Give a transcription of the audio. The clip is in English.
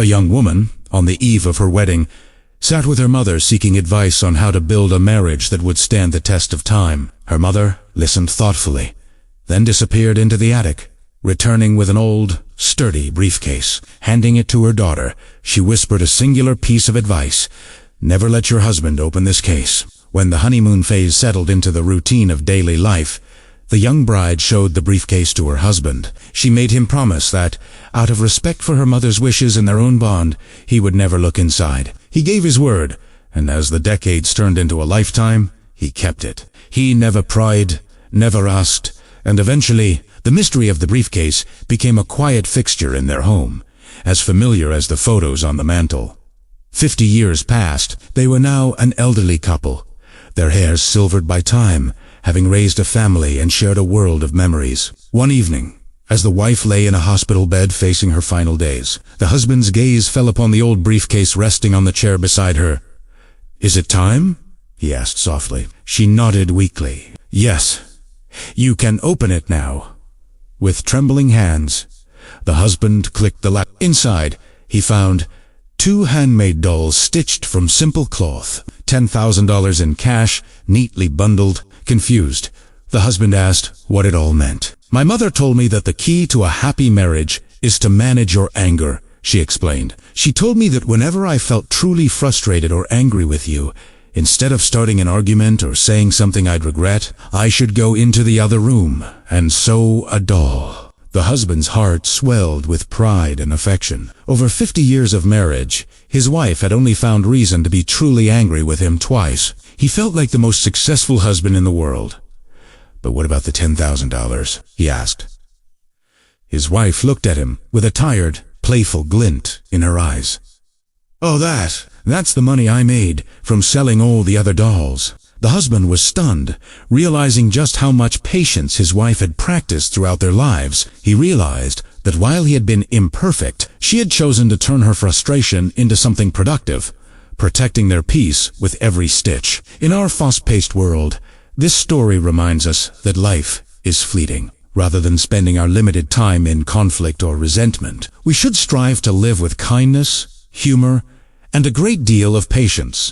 A young woman, on the eve of her wedding, sat with her mother seeking advice on how to build a marriage that would stand the test of time. Her mother listened thoughtfully, then disappeared into the attic, returning with an old, sturdy briefcase. Handing it to her daughter, she whispered a singular piece of advice: "Never let your husband open this case." When the honeymoon phase settled into the routine of daily life, the young bride showed the briefcase to her husband. She made him promise that, out of respect for her mother's wishes and their own bond, he would never look inside. He gave his word, and as the decades turned into a lifetime, he kept it. He never pried, never asked, and eventually, the mystery of the briefcase became a quiet fixture in their home, as familiar as the photos on the mantel. 50 years passed. They were now an elderly couple, their hairs silvered by time, having raised a family and shared a world of memories. One evening, as the wife lay in a hospital bed facing her final days, the husband's gaze fell upon the old briefcase resting on the chair beside her. "Is it time?" he asked softly. She nodded weakly. "Yes. You can open it now." With trembling hands, the husband clicked the latch. Inside, he found 2 handmade dolls stitched from simple cloth, $10,000 in cash, neatly bundled. Confused, the husband asked what it all meant. "My mother told me that the key to a happy marriage is to manage your anger," she explained. "She told me that whenever I felt truly frustrated or angry with you, instead of starting an argument or saying something I'd regret, I should go into the other room and sew a doll." The husband's heart swelled with pride and affection. Over 50 years of marriage, his wife had only found reason to be truly angry with him twice. He felt like the most successful husband in the world. "But what about the $10,000? he asked. His wife looked at him with a tired, playful glint in her eyes. "Oh, that's the money I made from selling all the other dolls." The husband was stunned, realizing just how much patience his wife had practiced throughout their lives. He realized that while he had been imperfect, she had chosen to turn her frustration into something productive, protecting their peace with every stitch. In our fast-paced world, this story reminds us that life is fleeting. Rather than spending our limited time in conflict or resentment, we should strive to live with kindness, humor, and a great deal of patience.